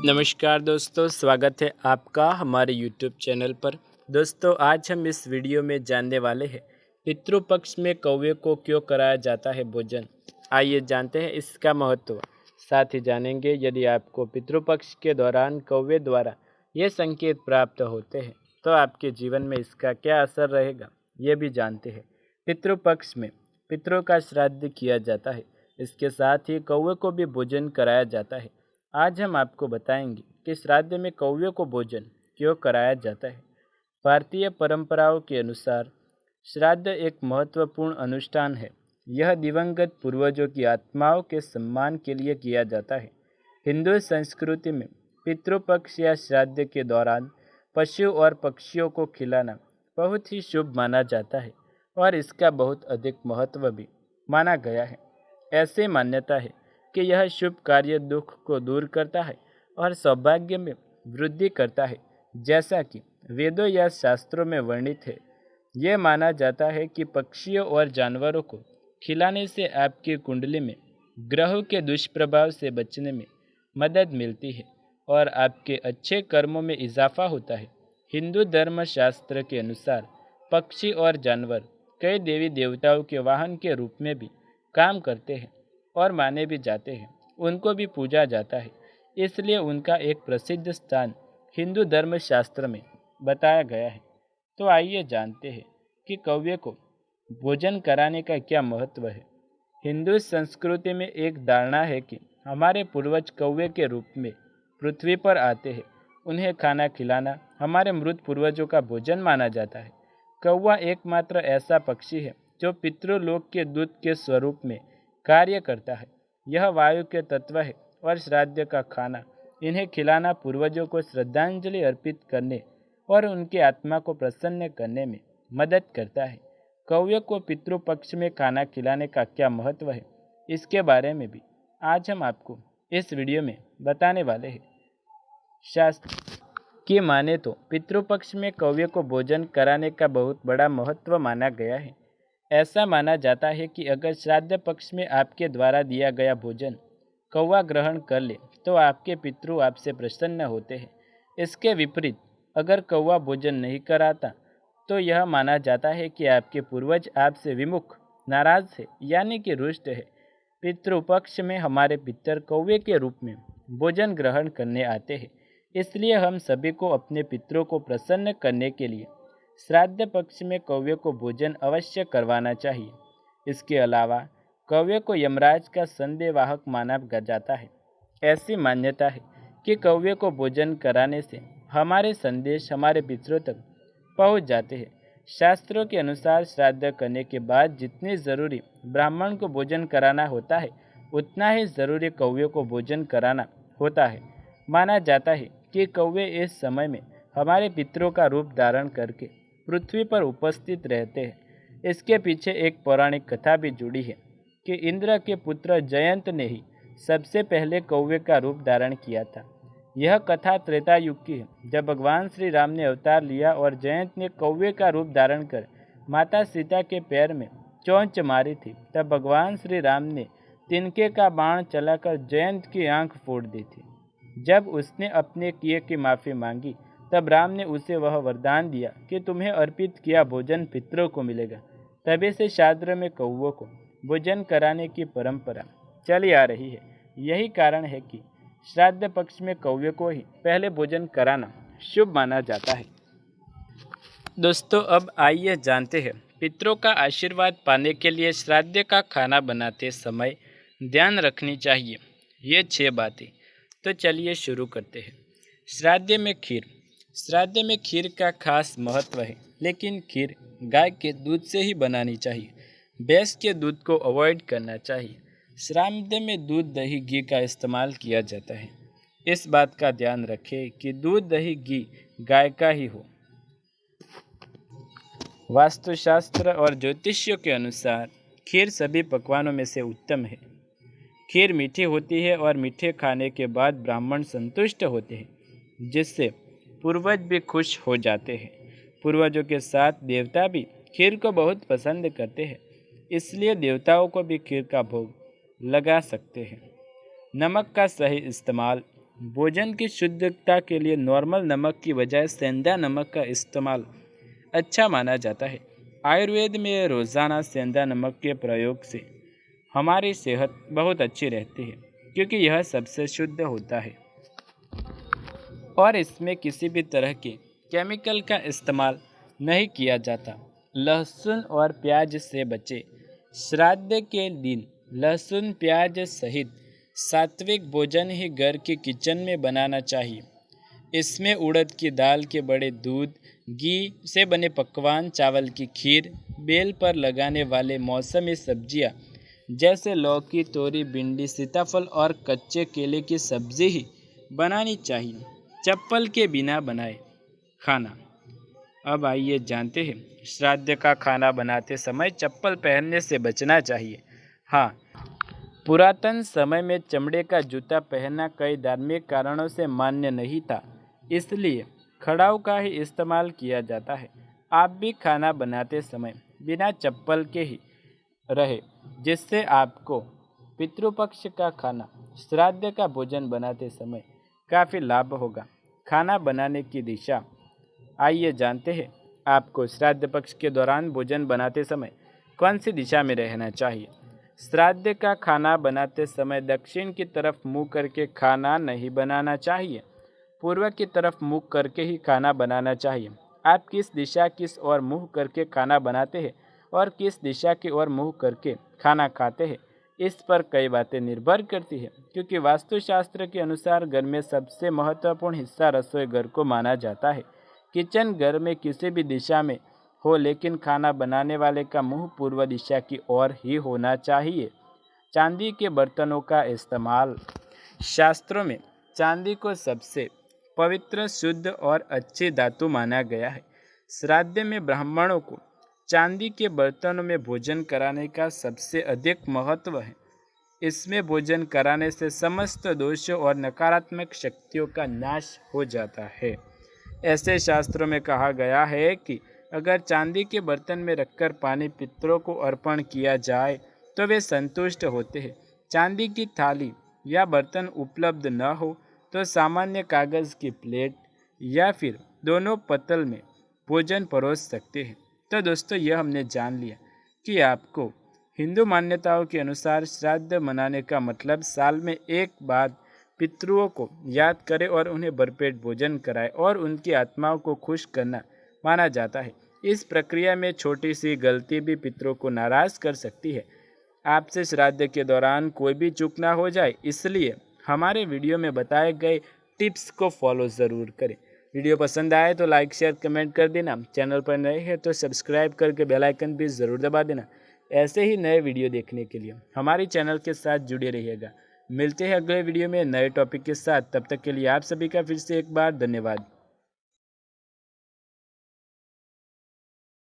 नमस्कार दोस्तों, स्वागत है आपका हमारे YouTube चैनल पर। दोस्तों, आज हम इस वीडियो में जानने वाले हैं पितृपक्ष में कौवे को क्यों कराया जाता है भोजन। आइए जानते हैं इसका महत्व। साथ ही जानेंगे यदि आपको पितृपक्ष के दौरान कौवे द्वारा ये संकेत प्राप्त होते हैं तो आपके जीवन में इसका क्या असर रहेगा, ये भी जानते हैं। पितृपक्ष में पितरों का श्राद्ध किया जाता है, इसके साथ ही कौवे को भी भोजन कराया जाता है। आज हम आपको बताएंगे कि श्राद्ध में कौवे को भोजन क्यों कराया जाता है। भारतीय परंपराओं के अनुसार श्राद्ध एक महत्वपूर्ण अनुष्ठान है। यह दिवंगत पूर्वजों की आत्माओं के सम्मान के लिए किया जाता है। हिंदू संस्कृति में पितृपक्ष या श्राद्ध के दौरान पशु और पक्षियों को खिलाना बहुत ही शुभ माना जाता है और इसका बहुत अधिक महत्व भी माना गया है। ऐसी मान्यता है कि यह शुभ कार्य दुख को दूर करता है और सौभाग्य में वृद्धि करता है। जैसा कि वेदों या शास्त्रों में वर्णित है, यह माना जाता है कि पक्षियों और जानवरों को खिलाने से आपकी कुंडली में ग्रहों के दुष्प्रभाव से बचने में मदद मिलती है और आपके अच्छे कर्मों में इजाफा होता है। हिंदू धर्म शास्त्र के अनुसार पक्षी और जानवर कई देवी देवताओं के वाहन के रूप में भी काम करते हैं और माने भी जाते हैं। उनको भी पूजा जाता है, इसलिए उनका एक प्रसिद्ध स्थान हिंदू धर्म शास्त्र में बताया गया है। तो आइए जानते हैं कि कौवे को भोजन कराने का क्या महत्व है। हिंदू संस्कृति में एक धारणा है कि हमारे पूर्वज कौवे के रूप में पृथ्वी पर आते हैं। उन्हें खाना खिलाना हमारे मृत पूर्वजों का भोजन माना जाता है। कौवा एकमात्र ऐसा पक्षी है जो पितृलोक के दूत के स्वरूप में कार्य करता है। यह वायु के तत्व है और श्राद्ध का खाना इन्हें खिलाना पूर्वजों को श्रद्धांजलि अर्पित करने और उनकी आत्मा को प्रसन्न करने में मदद करता है। कौवे को पितृपक्ष में खाना खिलाने का क्या महत्व है, इसके बारे में भी आज हम आपको इस वीडियो में बताने वाले हैं। शास्त्र की माने तो पितृपक्ष में कौवे को भोजन कराने का बहुत बड़ा महत्व माना गया है। ऐसा माना जाता है कि अगर श्राद्ध पक्ष में आपके द्वारा दिया गया भोजन कौवा ग्रहण कर ले तो आपके पितृ आपसे प्रसन्न होते हैं। इसके विपरीत अगर कौवा भोजन नहीं कराता तो यह माना जाता है कि आपके पूर्वज आपसे विमुख, नाराज है, यानी कि रुष्ट है। पितृपक्ष में हमारे पितर कौवे के रूप में भोजन ग्रहण करने आते हैं, इसलिए हम सभी को अपने पितरों को प्रसन्न करने के लिए श्राद्ध पक्ष में कौवे को भोजन अवश्य करवाना चाहिए। इसके अलावा कौवे को यमराज का संदेहवाहक माना जाता है। ऐसी मान्यता है कि कौवे को भोजन कराने से हमारे संदेश हमारे पितरों तक पहुंच जाते हैं। शास्त्रों के अनुसार श्राद्ध करने के बाद जितनी ज़रूरी ब्राह्मण को भोजन कराना होता है, उतना ही ज़रूरी कौवे को भोजन कराना होता है। माना जाता है कि कौवे इस समय में हमारे पितरों का रूप धारण करके पृथ्वी पर उपस्थित रहते हैं। इसके पीछे एक पौराणिक कथा भी जुड़ी है कि इंद्र के पुत्र जयंत ने ही सबसे पहले कौवे का रूप धारण किया था। यह कथा त्रेता युग की है, जब भगवान श्री राम ने अवतार लिया और जयंत ने कौवे का रूप धारण कर माता सीता के पैर में चोंच मारी थी। तब भगवान श्री राम ने तिनके का बाण चलाकर जयंत की आंख फोड़ दी थी। जब उसने अपने किए की माफ़ी मांगी तब राम ने उसे वह वरदान दिया कि तुम्हें अर्पित किया भोजन पितरों को मिलेगा। तभी से शास्त्र में कौवों को भोजन कराने की परंपरा चली आ रही है। यही कारण है कि श्राद्ध पक्ष में कौवे को ही पहले भोजन कराना शुभ माना जाता है। दोस्तों, अब आइए जानते हैं पितरों का आशीर्वाद पाने के लिए श्राद्ध का खाना बनाते समय ध्यान रखनी चाहिए ये 6 बातें। तो चलिए शुरू करते हैं। श्राद्ध में खीर। श्राद्ध में खीर का खास महत्व है, लेकिन खीर गाय के दूध से ही बनानी चाहिए। भैंस के दूध को अवॉइड करना चाहिए। श्राद्ध में दूध, दही, घी का इस्तेमाल किया जाता है। इस बात का ध्यान रखें कि दूध, दही, घी गाय का ही हो। वास्तुशास्त्र और ज्योतिषियों के अनुसार खीर सभी पकवानों में से उत्तम है। खीर मीठी होती है और मीठे खाने के बाद ब्राह्मण संतुष्ट होते हैं, जिससे पूर्वज भी खुश हो जाते हैं। पूर्वजों के साथ देवता भी खीर को बहुत पसंद करते हैं, इसलिए देवताओं को भी खीर का भोग लगा सकते हैं। नमक का सही इस्तेमाल। भोजन की शुद्धता के लिए नॉर्मल नमक की बजाय सेंधा नमक का इस्तेमाल अच्छा माना जाता है। आयुर्वेद में रोज़ाना सेंधा नमक के प्रयोग से हमारी सेहत बहुत अच्छी रहती है, क्योंकि यह सबसे शुद्ध होता है और इसमें किसी भी तरह के केमिकल का इस्तेमाल नहीं किया जाता। लहसुन और प्याज से बचे। श्राद्ध के दिन लहसुन प्याज सहित सात्विक भोजन ही घर के किचन में बनाना चाहिए। इसमें उड़द की दाल के बड़े दूध, घी से बने पकवान, चावल की खीर, बेल पर लगाने वाले मौसमी सब्जियां जैसे लौकी, तोरी, भिंडी, सीताफल और कच्चे केले की सब्जी ही बनानी चाहिए। चप्पल के बिना बनाए खाना। अब आइए जानते हैं, श्राद्ध का खाना बनाते समय चप्पल पहनने से बचना चाहिए। हाँ, पुरातन समय में चमड़े का जूता पहनना कई धार्मिक कारणों से मान्य नहीं था, इसलिए खड़ाऊ का ही इस्तेमाल किया जाता है। आप भी खाना बनाते समय बिना चप्पल के ही रहे, जिससे आपको पितृपक्ष का खाना, श्राद्ध का भोजन बनाते समय काफ़ी लाभ होगा। खाना बनाने की दिशा। आइए जानते हैं, आपको श्राद्ध पक्ष के दौरान भोजन बनाते समय कौन सी दिशा में रहना चाहिए। श्राद्ध का खाना बनाते समय दक्षिण की तरफ मुँह करके खाना नहीं बनाना चाहिए। पूर्व की तरफ मुँह करके ही खाना बनाना चाहिए। आप किस दिशा किस ओर मुँह करके खाना बनाते हैं और किस दिशा की ओर मुँह करके खाना खाते हैं, इस पर कई बातें निर्भर करती है, क्योंकि वास्तुशास्त्र के अनुसार घर में सबसे महत्वपूर्ण हिस्सा रसोई घर को माना जाता है। किचन घर में किसी भी दिशा में हो, लेकिन खाना बनाने वाले का मुंह पूर्व दिशा की ओर ही होना चाहिए। चांदी के बर्तनों का इस्तेमाल। शास्त्रों में चांदी को सबसे पवित्र, शुद्ध और अच्छी धातु माना गया है। श्राद्ध में ब्राह्मणों को चांदी के बर्तनों में भोजन कराने का सबसे अधिक महत्व है। इसमें भोजन कराने से समस्त दोषों और नकारात्मक शक्तियों का नाश हो जाता है। ऐसे शास्त्रों में कहा गया है कि अगर चांदी के बर्तन में रखकर पानी पितरों को अर्पण किया जाए तो वे संतुष्ट होते हैं। चांदी की थाली या बर्तन उपलब्ध न हो तो सामान्य कागज़ की प्लेट या फिर दोनों पत्तल में भोजन परोस सकते हैं। तो दोस्तों, यह हमने जान लिया कि आपको हिंदू मान्यताओं के अनुसार श्राद्ध मनाने का मतलब साल में एक बार पितरों को याद करें और उन्हें भरपेट भोजन कराएं और उनकी आत्माओं को खुश करना माना जाता है। इस प्रक्रिया में छोटी सी गलती भी पितरों को नाराज़ कर सकती है। आपसे श्राद्ध के दौरान कोई भी चूक ना हो जाए, इसलिए हमारे वीडियो में बताए गए टिप्स को फॉलो ज़रूर करें। वीडियो पसंद आए तो लाइक, शेयर, कमेंट कर देना। चैनल पर नए हैं तो सब्सक्राइब करके बेल आइकन भी ज़रूर दबा देना। ऐसे ही नए वीडियो देखने के लिए हमारे चैनल के साथ जुड़े रहिएगा। मिलते हैं अगले वीडियो में नए टॉपिक के साथ। तब तक के लिए आप सभी का फिर से एक बार धन्यवाद।